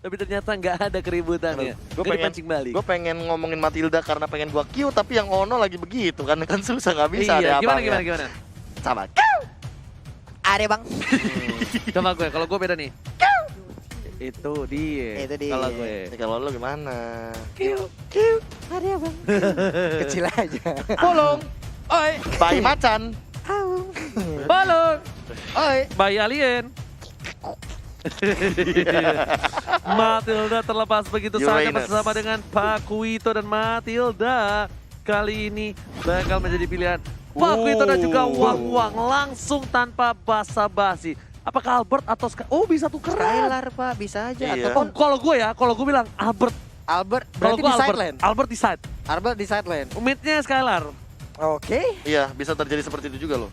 Tapi ternyata nggak ada keributannya. Gue Nggak dipancing balik. pengen ngomongin Matilda karena pengen gua Q, tapi yang Ono lagi begitu kan susah nggak bisa Iya, ada gimana? Sama. Ada bang. Coba gue, kalau gue beda nih. Itu dia. Itu dia. Kalau gue. Kalau lo gimana? Ada bang. Kecil aja. Bolong. Oi, Bayi macan. balong. Oi. Bayi alien. Matilda terlepas begitu saja Uranus. bersama dengan Pak Kuito dan Matilda. Kali ini bakal menjadi pilihan Pak Kuito dan juga Wang langsung tanpa basa-basi. Apakah Albert atau Oh, bisa tukeran. Skylar pak bisa aja. Iya. Oh, Ataupun kalau gue bilang Albert. Albert Kalau berarti gue di side Albert. lane. Albert di side. Albert di side lane. Midnya Skylar. Oke. Iya, bisa terjadi seperti itu juga loh.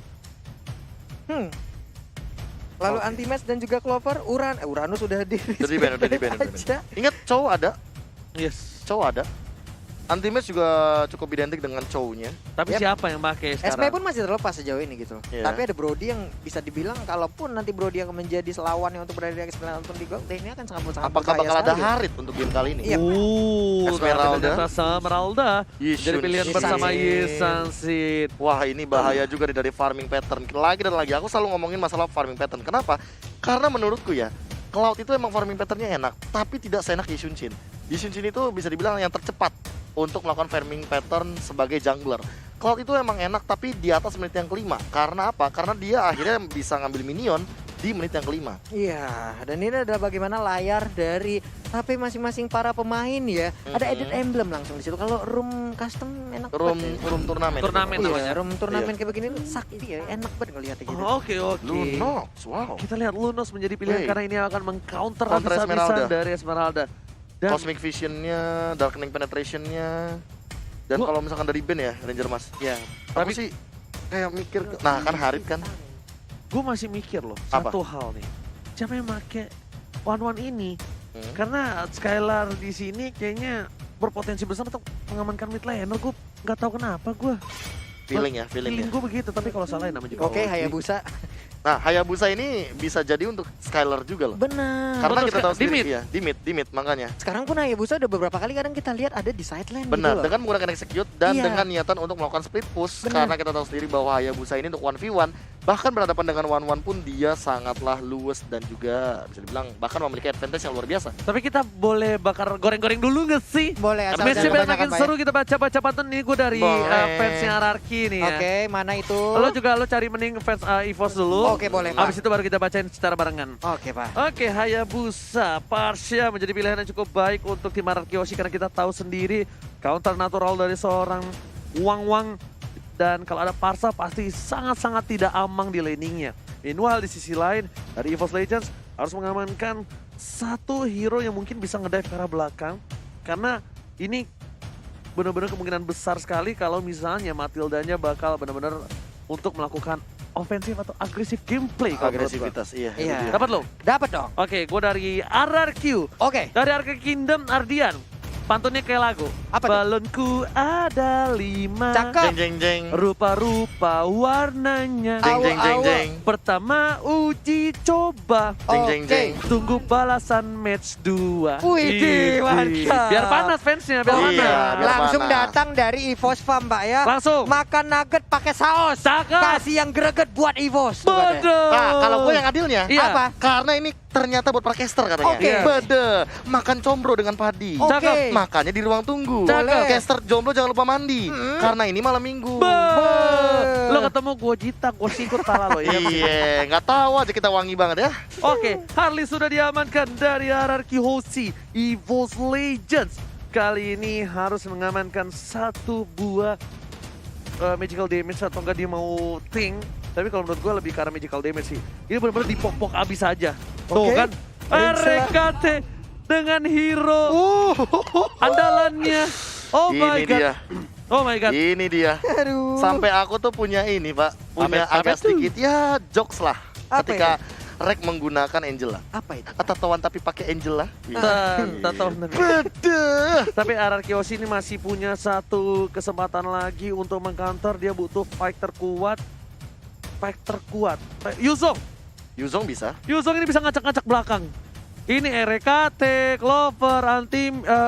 Lalu Oke. anti-match dan juga Clover, Uranus sudah di Udah di ban, udah di ban. aja. Ingat cowok ada, Yes. cowok ada. Anti-match juga cukup identik dengan cowoknya. Tapi Yep. siapa yang pakai SP sekarang? pun masih terlepas sejauh ini gitu. Iya. Tapi ada Brody yang bisa dibilang kalaupun nanti Brody yang menjadi lawannya untuk berada di X9 ataupun di Gold, ini akan sangat Apakah berbahaya bakal ada sekali. Harit untuk game kali ini? Iya. Esmeralda. Esmeralda. Jadi pilihan Yi bersama Sun-sin. Yi Sun-sin. Wah, ini bahaya juga nih dari farming pattern. Lagi dan lagi, aku selalu ngomongin masalah farming pattern. Kenapa? Karena menurutku ya, Cloud itu emang farming patternnya enak, tapi tidak seenak Yi Sun-sin. Yi Sun-sin itu bisa dibilang yang tercepat untuk melakukan farming pattern sebagai jungler. Cloud itu emang enak, tapi di atas menit yang kelima. Karena apa? Karena dia akhirnya bisa ngambil minion di menit yang kelima. Iya, dan ini adalah bagaimana layar dari HP masing-masing para pemain ya. Ada edit emblem langsung di situ. Kalau room custom enak Room banget. turnamen. Turnamen Iya, namanya. room turnamen kayak begini tuh sakti ya, enak banget ngeliatnya gitu. Oke. Lunox, wow. Kita lihat Lunos menjadi pilihan Wey. karena ini akan mengcounter Counter habis-habisan Esmeralda. dari Esmeralda. Dan Cosmic Vision-nya, Darkening Penetration-nya. Dan kalau misalkan dari band ya, Ranger Mas. Ya, Tapi Tapi- sih kayak mikir, nah kan Harit kan. gue masih mikir loh, Apa? satu hal nih. Siapa yang pakai one ini? Hmm. Karena Skylar di sini kayaknya berpotensi besar untuk mengamankan mid laner. Gue nggak tahu kenapa gue. Feeling ya. Feeling gue begitu, tapi kalau salah ya namanya juga. oke Oji. Hayabusa. Nah, Hayabusa ini bisa jadi untuk Skylar juga loh. Benar. Karena Betul kita tahu sekali. sendiri ya, di mid makanya. Sekarang pun Hayabusa udah beberapa kali kadang kita lihat ada di side lane Benar, gitu loh. dengan menggunakan execute dan Iya. dengan niatan untuk melakukan split push. Benar. Karena kita tahu sendiri bahwa Hayabusa ini untuk 1v1, bahkan berhadapan dengan 1-1 pun dia sangatlah luwes dan juga bisa dibilang bahkan memiliki advantage yang luar biasa. Tapi kita boleh bakar goreng-goreng dulu nggak sih? Boleh asal Match-nya jangan biar kebanyakan, makin Pak, ya. seru, kita baca-baca pantun nih. Gue dari Boleh. fansnya Ararki nih ya. Oke, mana itu? Lo cari mending fans EVOS dulu. Oke, boleh, Pak. Abis itu baru kita bacain secara barengan. Oke, Pak. Oke, Hayabusa, Parsha menjadi pilihan yang cukup baik untuk tim Ararki Hoshi karena kita tahu sendiri counter natural dari seorang Wang. Dan kalau ada Parsa pasti sangat-sangat tidak amang di laningnya. Meanwhile di sisi lain dari EVOS Legends harus mengamankan satu hero yang mungkin bisa ngedive ke arah belakang. Karena ini benar-benar kemungkinan besar sekali kalau misalnya Matildanya bakal benar-benar untuk melakukan ofensif atau agresif gameplay. kalau menurut gua. Agresivitas, iya. Iya. itu dia. Dapat lo? Dapat dong. Oke, gue dari RRQ. Oke. Dari RRQ Kingdom Ardian. Pantunnya kayak lagu. Apa tuh? Balonku ada 5. Cakep. Jeng. Rupa-rupa warnanya. Jeng. Pertama uji coba. Jeng. Tunggu balasan match 2. Wih, mantap. Biar panas fansnya, biar Iya, panas. biar Langsung panas. datang dari EVOS Farm, Pak ya. Langsung. Makan nugget pakai saus. Cakep. Kasih yang greget buat EVOS. tuh katanya. Bodoh. Nah, kalau gue yang adilnya, Iya. Apa? karena ini ternyata buat parcaster katanya. Oke. Bede, makan combro dengan padi. Oke. Cakep. Makanya di ruang tunggu. Cakep. Caster jomblo jangan lupa mandi. Karena ini malam minggu. Lo ketemu gue Jita, gue sikut pala lo ya. Iya, nggak tahu aja kita wangi banget ya. Oke, Harley sudah diamankan dari RRQ Hoshi EVOS Legends. Kali ini harus mengamankan satu buah magical damage atau enggak dia mau ting. Tapi kalau menurut gue lebih ke arah magical damage sih. Ini benar-benar dipok-pok abis aja. Tuh Oke. kan, RKT dengan hero andalannya. Oh my Ini god. dia. Oh my god. Ini dia. Aduh. Sampai aku tuh punya ini, Pak. Punya Apa agak tuh? sedikit ya jokes lah. Apa Ketika Rek menggunakan Angela. Apa itu? Tatoan tapi pakai Angela. Tahu. Bede. Tapi RRQ Hoshi ini masih punya satu kesempatan lagi untuk mengcounter. Dia butuh fight terkuat. Yuzong Yuzong bisa. ini bisa ngacak-ngacak belakang. Ini RKT, Clover,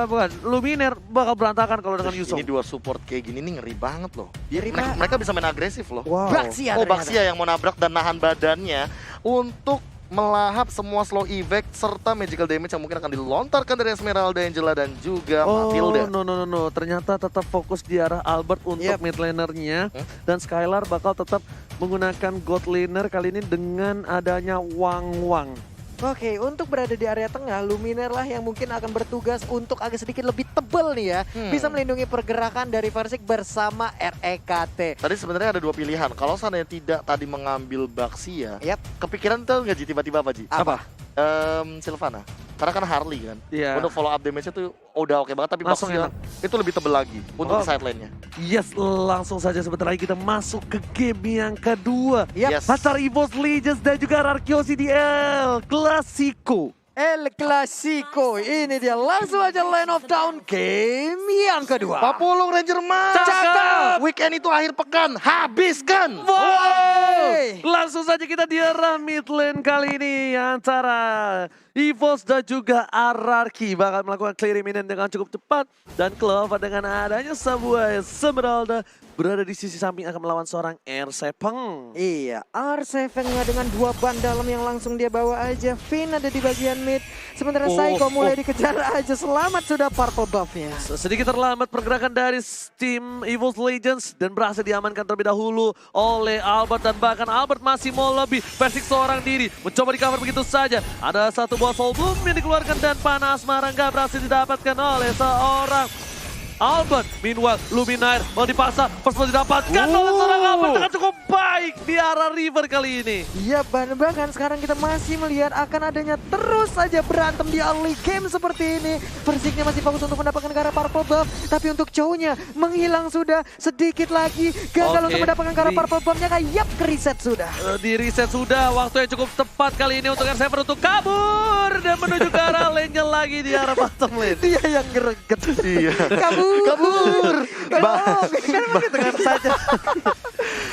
bukan, Luminer bakal berantakan kalau dengan Yusong. Ini dua support kayak gini nih ngeri banget loh. Ngeri Mereka bisa main agresif loh. Wow. Baxia Oh, ternyata. Baxia yang mau nabrak dan nahan badannya untuk melahap semua slow evac serta magical damage yang mungkin akan dilontarkan dari Esmeralda, Angela dan juga Matilda. No. Ternyata tetap fokus di arah Albert untuk mid lanernya. Dan Skylar bakal tetap menggunakan god laner kali ini dengan adanya Wang. Oke, untuk berada di area tengah, Luminer lah yang mungkin akan bertugas untuk agak sedikit lebih tebal nih ya. Bisa melindungi pergerakan dari Versik bersama REKT. Tadi sebenarnya ada dua pilihan. Kalau seandainya tidak tadi mengambil Baxia, Yap. kepikiran tuh nggak Ji tiba-tiba apa Ji? Apa? Sylvana. Karena kan Harley kan. Iya. Untuk follow up damage-nya tuh udah oke banget, tapi Langsung Baxia itu lebih tebel lagi untuk di side lane-nya. Yes, langsung saja sebentar lagi kita masuk ke game yang kedua. Yap. Yes. Antara EVOS Legends dan juga RRQ CDL Clasico. El Clasico, ini dia langsung aja Land of Down game yang kedua. Papulung Ranger Mas. Cakep. Weekend itu akhir pekan, habiskan. Hey. Langsung saja kita di arah mid lane kali ini antara EVOS dan juga RRQ bakal melakukan clearing minion dengan cukup cepat. Dan Clover dengan adanya sebuah Esmeralda berada di sisi samping akan melawan seorang R7. Iya, R7 dengan dua ban dalam yang langsung dia bawa aja. Finn ada di bagian mid. Sementara Psycho mulai dikejar aja. Selamat sudah purple buff-nya. Sedikit terlambat pergerakan dari tim EVOS Legends dan berhasil diamankan terlebih dahulu oleh Albert. Dan bahkan Albert masih mau lebih. Versik seorang diri mencoba di cover begitu saja. Ada satu buah soul bloom yang dikeluarkan dan panas marah nggak berhasil didapatkan oleh seorang Albert. Meanwhile, Luminaire mau dipaksa, first blood didapatkan oleh seorang Albert dengan cukup baik di arah River kali ini. Iya, bahkan sekarang kita masih melihat akan adanya terus saja berantem di early game seperti ini. Versiknya masih fokus untuk mendapatkan ke arah purple buff, tapi untuk cowoknya menghilang sudah sedikit lagi. Gagal untuk mendapatkan ke arah purple buff-nya, kayak ke reset sudah. Di reset sudah, waktu yang cukup tepat kali ini untuk R7 untuk kabur dan menuju ke arah lane-nya lagi di arah bottom lane. Dia yang greget. Iya. Kabur. Kan begitu kan saja.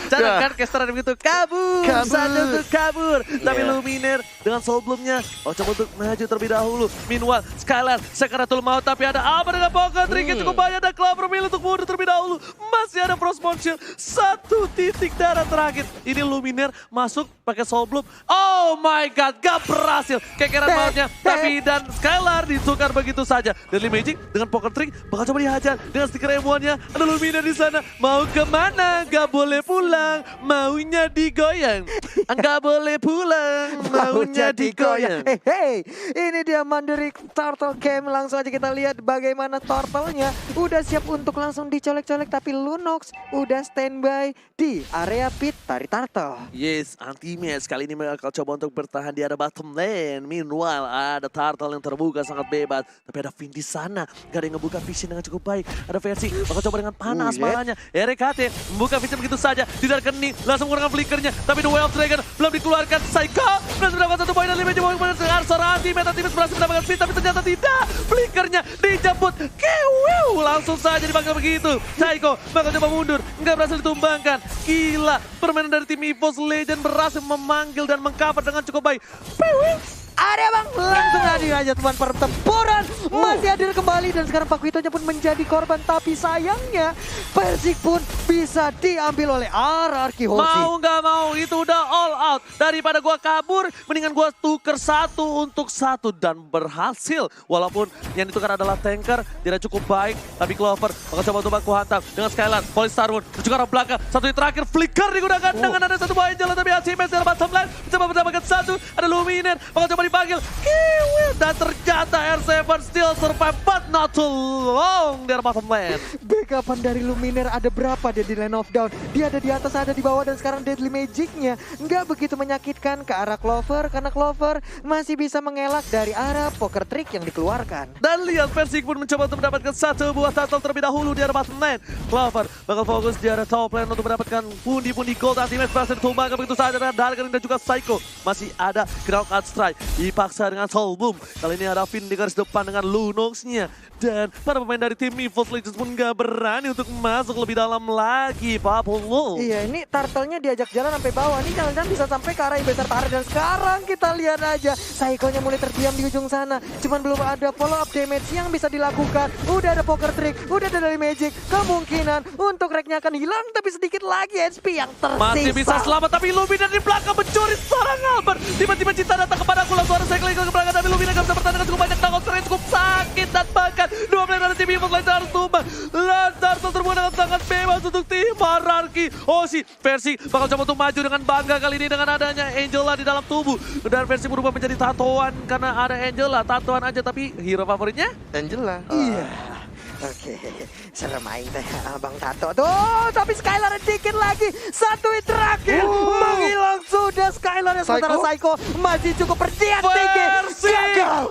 Jangan Ya. kan caster ada begitu kabur. Saja untuk kabur. Tapi Luminaire dengan soul bloom-nya coba untuk maju terlebih dahulu. Meanwhile Skylar sekaratul maut tapi ada Albert dengan pocket trick cukup banyak dan Clover milih untuk mundur terlebih dahulu. Masih ada Frost Shield. 1 titik darah terakhir. Ini Luminaire masuk pakai soul bloom. Oh my god, gak berhasil. Kekeran mautnya. Tapi dan Skylar ditukar begitu saja. Deadly Magic dengan pocket trick bakal coba dihajar dengan stiker M1-nya. Ada Luminaire di sana. Mau kemana? Gak boleh pulang. Maunya digoyang. Gak boleh pulang. Maunya digoyang. Hey, ini dia Mandiri Turtle Game. Langsung aja kita lihat bagaimana turtle-nya udah siap untuk langsung dicolek-colek, tapi Lunox udah standby di area pit dari Turtle. Yes, anti-match kali ini bakal coba untuk bertahan di arah bottom lane. Meanwhile, ada Turtle yang terbuka sangat bebas. Tapi ada Finn di sana. Gak ada yang ngebuka vision dengan cukup baik. Ada versi bakal coba dengan panas marahnya. RKT membuka vision begitu saja. Tidak kening, langsung menggunakan flickernya. Tapi The Way of Dragon belum dikeluarkan. Psycho berhasil mendapatkan 1 poin dan 5 jemput dengan seorang anti-match. Anti-match berhasil mendapatkan speed, tapi ternyata tidak. Flickernya dijemput. Kewiu, langsung saja dipanggil begitu. Psycho bakal coba mundur. Nggak berhasil ditumbangkan. Gila, permainan dari tim EVOS Legend berhasil memanggil dan mengcover dengan cukup baik. Pewiu. Ada bang, langsung hadir aja teman pertempuran. Masih hadir kembali dan sekarang Pakuitonya pun menjadi korban. Tapi sayangnya Persik pun bisa diambil oleh RRQ Hoshi. Mau nggak mau, itu udah all out. Daripada gua kabur, mendingan gua tuker 1 untuk 1 dan berhasil. Walaupun yang ditukar adalah tanker, tidak cukup baik. Tapi Clover bakal coba untuk baku hantam dengan Skylar, Polystarwood, menuju ke arah belakang. Satu yang terakhir, flicker digunakan dengan ada satu buah angel. Tapi Alcimes dalam bottom lane, coba mendapatkan 1. Ada Luminaire, bakal coba dipanggil. Kiwil, dan ternyata R7 still survive, but not too long dari bottom lane. Backupan dari Luminaire ada berapa dia di Land of Down? Dia ada di atas, ada di bawah, dan sekarang Deadly Magic-nya nggak begitu menyakitkan ke arah Clover, karena Clover masih bisa mengelak dari arah poker trick yang dikeluarkan. Dan lihat Persik pun mencoba untuk mendapatkan 1 buah turtle terlebih dahulu di arah bottom lane. Clover bakal fokus di arah top lane untuk mendapatkan pundi-pundi gold. Anti-match berhasil ditumbangkan begitu saja dengan Dargan dan juga Psycho. Masih ada knockout strike. dipaksa dengan Soul Boom. Kali ini ada Finn di garis depan dengan Lunox-nya. Dan para pemain dari tim EVOS Legends pun gak berani untuk masuk lebih dalam lagi, Pak Polo. Iya, ini turtle-nya diajak jalan sampai bawah. Ini jangan-jangan bisa sampai ke arah besar tarik. Dan sekarang kita lihat aja, Saiko-nya mulai terdiam di ujung sana. Cuman belum ada follow-up damage yang bisa dilakukan. Udah ada poker trick, udah ada dari magic. Kemungkinan untuk rack-nya akan hilang, tapi sedikit lagi HP yang tersisa. Masih bisa selamat, tapi Lumina di belakang mencuri seorang Albert. Tiba-tiba Cinta datang kepada aku, langsung ada cycle ke belakang, tapi Lumina gak bisa bertahan dengan cukup banyak. Tangan Seren cukup sakit dan bahkan dua player dari tim EVOS Legends harus tumbang. Lantarto terbuat dengan sangat bebas untuk tim Hierarchy. Oshi, Versi bakal coba untuk maju dengan bangga kali ini dengan adanya Angela di dalam tubuh. Dan Versi berubah menjadi tatoan karena ada Angela. Tatoan aja, tapi hero favoritnya? Angela. Iya. Oke, seru main teh Abang Tato. Tuh, tapi Skylar dikit lagi. Satu hit terakhir. Menghilang sudah Skylar. Sementara Saiko masih cukup percaya tinggi. Versi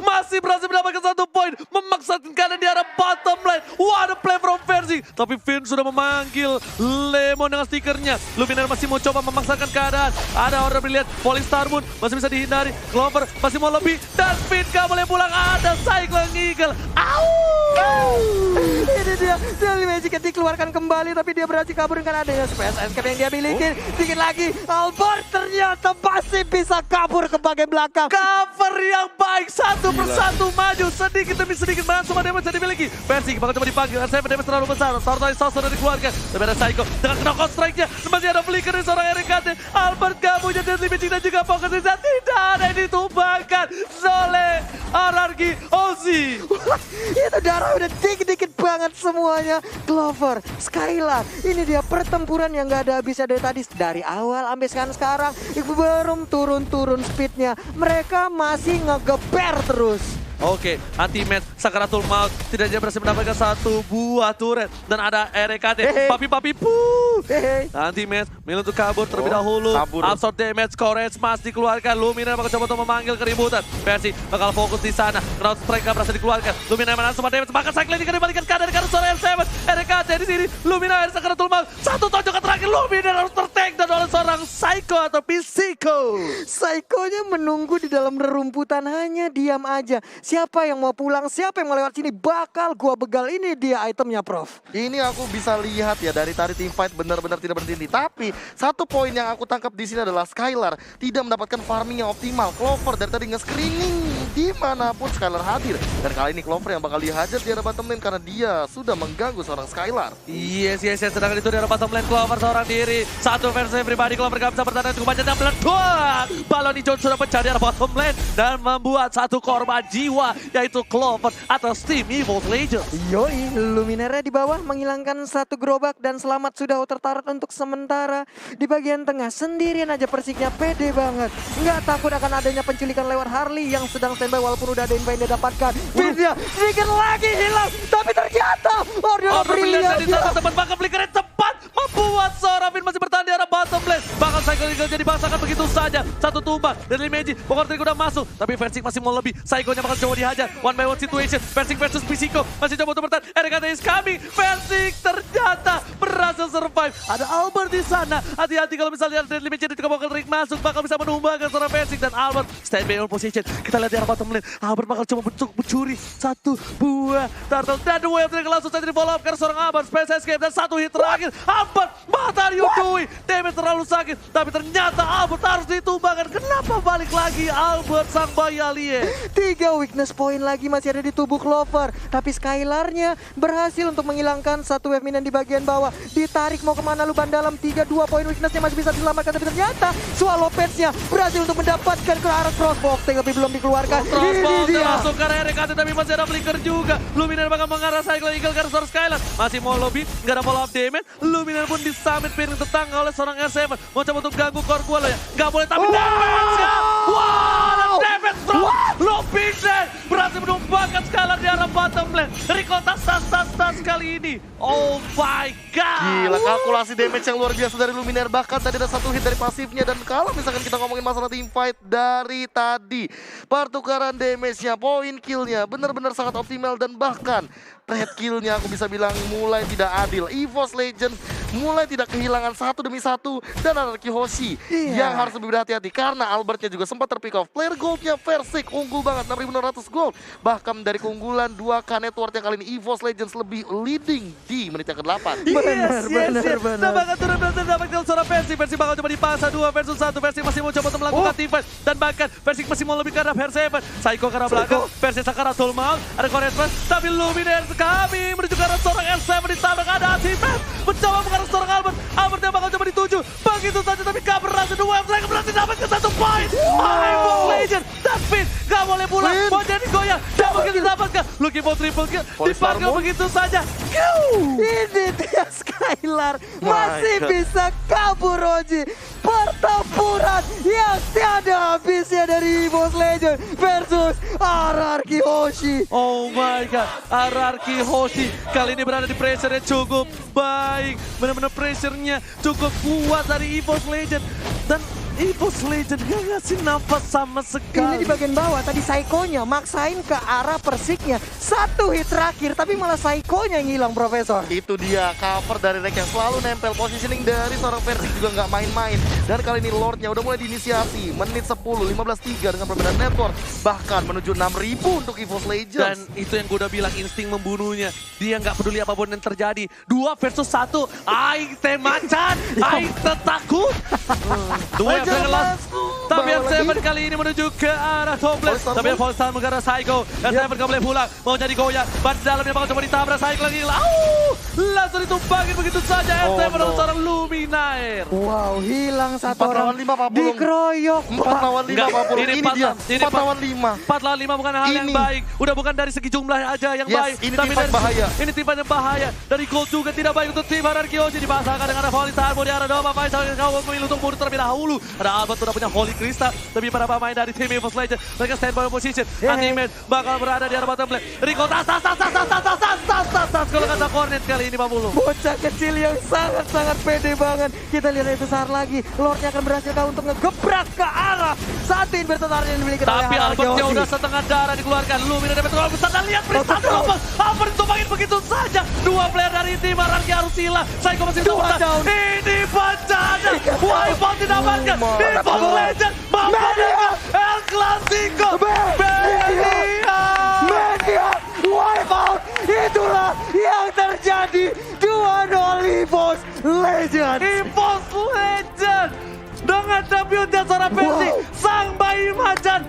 masih berhasil mendapatkan 1 poin. Memaksakan keadaan di arah bottom lane. What a play from Versi. Tapi Finn sudah memanggil Lemon dengan stikernya. Luminar masih mau coba memaksakan keadaan. Ada order briliant. Falling Star Moon masih bisa dihindari. Clover masih mau lebih. Dan Finn gak boleh pulang. Ada Cyclone Eagle. Ini dia, dari Magic dikeluarkan kembali, tapi dia berhasil kabur dengan adanya Space Escape yang dia miliki. Dikit lagi, Albert ternyata masih bisa kabur ke bagian belakang. Cover yang baik, satu persatu maju, sedikit demi sedikit banget semua damage yang dimiliki. Versi bakal coba dipanggil, R7 damage terlalu besar. Tortoise Sauce sudah dikeluarkan, tapi ada Psycho dengan knockout strike-nya. Masih ada flicker dari seorang RKT. Albert gak punya deadly magic dan juga fokus di saat tidak ada yang ditumbangkan. Zole, Hierarchy, Ozzy. Itu darah udah dikit-dikit banget semuanya. Clover, Skylar, ini dia pertempuran yang gak ada habisnya dari tadi. Dari awal sampai sekarang belum turun-turun speednya. Mereka masih ngegeber terus. Oke, anti-match Sakaratul Maut tidak dia berhasil mendapatkan 1 buah turret. Dan ada RKT, papi-papi puh. Anti-match, Mil untuk kabur terlebih dahulu. Absorb damage, Courage Mas dikeluarkan. Lumina bakal coba untuk memanggil keributan. Versi bakal fokus di sana. Crowd Strike berhasil dikeluarkan. Lumina menahan semua damage, bahkan cycle ini dibalikan ke kanan karena seorang R7. RKT di sini, Lumina dan Sakaratul Maut. Satu tonjokan terakhir, Lumina harus tertake dan oleh seorang Psycho atau Psycho. Psycho-nya menunggu di dalam rerumputan, hanya diam aja. Siapa yang mau pulang, siapa yang mau lewat sini, bakal gua begal. Ini dia itemnya, Prof. Ini aku bisa lihat ya dari tadi tim fight benar-benar tidak berhenti. Tapi satu poin yang aku tangkap di sini adalah Skylar tidak mendapatkan farming yang optimal. Clover dari tadi nge-screening dimanapun Skylar hadir. Dan kali ini Clover yang bakal dihajar di arah bottom lane karena dia sudah mengganggu seorang Skylar. Yes, sedangkan itu di arah bottom lane Clover seorang diri. Satu versi pribadi, Clover gak bisa bertahan cukup banyak dan meledak. Balon hijau sudah pecah di arah bottom lane dan membuat satu korban jiwa, yaitu Clover atas tim EVOS Legends. Yoi, Luminara di bawah menghilangkan 1 gerobak dan selamat sudah tertarik untuk sementara. Di bagian tengah sendirian aja Persiknya pede banget. Nggak takut akan adanya penculikan lewat Harley yang sedang standby walaupun udah ada invite yang didapatkan. Dia sedikit lagi hilang, tapi ternyata order Brilliant brilian. dari teman-teman, bahkan flickernya cepat membuat seorang Finn masih bertahan di arah bottom lane. Bahkan Cycle Eagle jadi bangsakan begitu saja. Satu tumbang dari Magic, Poker Trick udah masuk, tapi Versik masih mau lebih. Psycho-nya bakal coba dihajar, one by one situation. Versik versus Psycho masih coba untuk bertahan. RKT is coming. Versik ternyata berhasil survive. Ada Albert di sana. Hati-hati kalau misalnya Deadly Magic dan juga Poker Trick masuk, bakal bisa menumbangkan seorang Versik. Dan Albert standby on position. Kita lihat di arah bottom lane. Albert bakal coba mencuri 1 buah turtle. Dan the wave trick langsung saja di follow up karena seorang Albert Space Escape dan 1 hit terakhir. Albert, what are you doing? Damage terlalu sakit, tapi ternyata Albert harus ditumbangkan. Kenapa balik lagi Albert sang bayi alien? 3 weakness point lagi masih ada di tubuh Clover. Tapi Skylarnya berhasil untuk menghilangkan 1 wave minion di bagian bawah. Ditarik mau kemana lu ban dalam 3-2 poin weaknessnya masih bisa diselamatkan. Tapi ternyata Swallow Pets-nya berhasil untuk mendapatkan ke arah crossbox tapi belum dikeluarkan. Crossbow Ini dia. masuk ke arah RKT tapi masih ada flicker juga. Luminar bakal mengarah Cycle Eagle karena seorang Skylar. Masih mau lobby, nggak ada follow up damage. Luminar pun disamit piring tetangga oleh seorang R7. Mau coba untuk ganggu core gua loh ya. Nggak boleh tapi damage-nya. Wah, damage from Lobby berhasil menumbangkan Skylar di arah bottom lane. Rikota sas kali ini. Oh my god. Gila, kalkulasi damage yang luar biasa dari Luminaire. Bahkan tadi ada 1 hit dari pasifnya. Dan kalau misalkan kita ngomongin masalah team fight dari tadi, pertukaran damage-nya, poin kill-nya benar-benar sangat optimal. Dan bahkan red kill-nya aku bisa bilang mulai tidak adil. EVOS Legends mulai tidak kehilangan satu demi satu. Dan Anarchy Hoshi Iya. yang harus lebih berhati-hati karena Albertnya juga sempat terpick off. Player goldnya Versik unggul banget 6.600 gold. Bahkan dari keunggulan 2K network yang kali ini EVOS Legends lebih leading di menit yang ke-8. Benar. Tampaknya turun dan mendapatkan seorang Versi bakal coba dipaksa 2 versus 1. Versi masih mau coba untuk melakukan team fight. Dan bahkan Versi masih mau lebih ke arah Verseven. Psycho ke arah belakang, Versi Sakaratul Maut, ada Koresman. Tapi Luminance kami menuju ke arah seorang R7 ditabrak ada Atifat. Mencoba mengarah seorang Albert. Albert yang bakal coba dituju. Begitu saja tapi gak berhasil. Dua flag berhasil dapatkan 1 poin. EVOS Legends, tapi gak boleh pulang. Mau jadi goyang. Dan begitu didapatkan. Lucky for triple kill. Dipanggil begitu saja. Ini dia Skylar masih God. bisa kabur Oji. Pertempuran yang tiada habisnya dari EVOS Legends versus Anarchy Hoshi. Oh my god, Anarchy Hoshi kali ini berada di pressure yang cukup baik. Benar-benar pressure-nya cukup kuat dari EVOS Legend. Dan EVOS Legend gak ngasih nafas sama Ini sekali. di bagian bawah tadi Psycho-nya maksain ke arah Persiknya. 1 hit terakhir tapi malah Psycho-nya yang hilang Profesor. Itu dia cover dari Rek yang selalu nempel. Positioning dari seorang Versik juga nggak main-main. Dan kali ini Lordnya udah mulai diinisiasi. Menit 10, 15-3 dengan perbedaan network. Bahkan menuju 6.000 untuk EVOS Dan Legends. itu yang gue udah bilang, insting membunuhnya. Dia nggak peduli apapun yang terjadi. 2 versus 1, aing teh macan, aing teh takut. 2 yang last. Tapi Bawa R7 lagi. kali ini menuju ke arah Topless. Volstar Tapi pun. Volstar mengarah Psycho. R7 gak boleh pulang. Mau jadi goyang. Ban di dalamnya bakal coba ditabrak Psycho lagi. Langsung ditumpangin begitu saja. Oh, R7 no. seorang Luminaire. Wow, hilang 1 4 orang. lawan 5 Pak Pulung. Dikeroyok. 4 lawan 5 Enggak, Pak Pulung. ini Ini empat dia. lawan- ini 4 lawan 5. 4 lawan 5 bukan hal yang Ini. baik. Udah bukan dari segi jumlah aja yang Yes, baik. ini Tapi tim fight dari bahaya. Ini tim fight yang bahaya. Dari gold juga tidak baik untuk tim Anarchy Hoshi. Dipasangkan dengan Volley Tarbo di arah Doma. Faisal yang kau memilih untuk mundur terlebih dahulu. Ada Albert sudah punya Holy Crystal. Tapi para pemain dari tim EVOS Legends, mereka stand by position. Animate bakal berada di arah bottom lane. Rico tas. Kalau kata Cornet kali ini Pak Bulu. Bocah kecil yang sangat-sangat pede banget. Kita lihat itu saat lagi. Lordnya akan berhasil untuk ngegebrak ke arah satu inverter yang dimiliki oleh Tapi Anarchy Albertnya Hoshi. udah setengah darah dikeluarkan. Lumina dapat gol besar dan lihat perintah Thomas. Albert ditumpangin begitu saja. 2 player dari tim Anarchy harus hilang. Psycho masih bisa Dua bertahan. down. Ini bencana. Wipeout didapatkan. EVOS Legends mampu dengan El Clasico. Media. Media wipeout. Itulah yang terjadi. 2-0 EVOS Legends. EVOS Legends. Dengan debutnya seorang Versi, Wow. sang bayi macan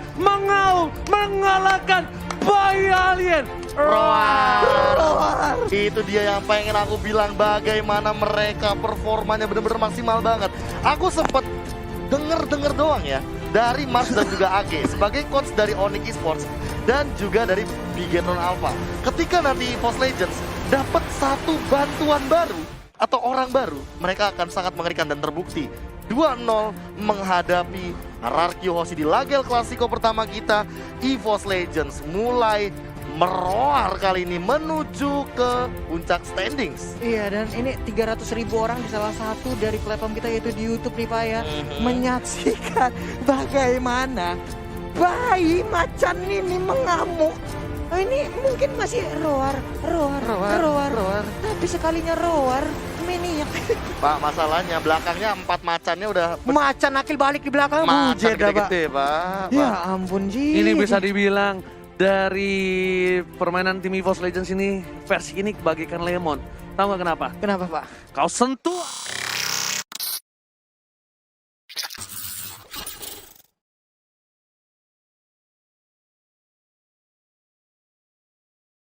mengalahkan bayi alien. Roar. Itu dia yang pengen aku bilang, bagaimana mereka performanya bener-bener maksimal banget. Aku sempet denger doang ya dari Mars dan juga AG sebagai coach dari Onyx Esports dan juga dari Bigetron Alpha. Ketika nanti EVOS Legends dapat satu bantuan baru atau orang baru, mereka akan sangat mengerikan dan terbukti. 2-0 menghadapi Anarchy Hoshi di laga El Clasico pertama kita. EVOS Legends mulai meroar kali ini menuju ke puncak standings. Iya, dan ini 300.000 orang di salah satu dari platform kita yaitu di YouTube nih Pak ya, menyaksikan bagaimana bayi macan ini mengamuk. Oh, ini mungkin masih roar. Tapi sekalinya roar, maniak. Pak, masalahnya belakangnya 4 macannya udah Macan akil balik di belakang, macan bujet dah, Pak. gede-gede, Pak. Ya ampun Ji. Ini bisa dibilang dari permainan tim EVOS Legends ini, versi ini bagaikan lemon. Tahu nggak kenapa? Kenapa Pak? Kau sentuh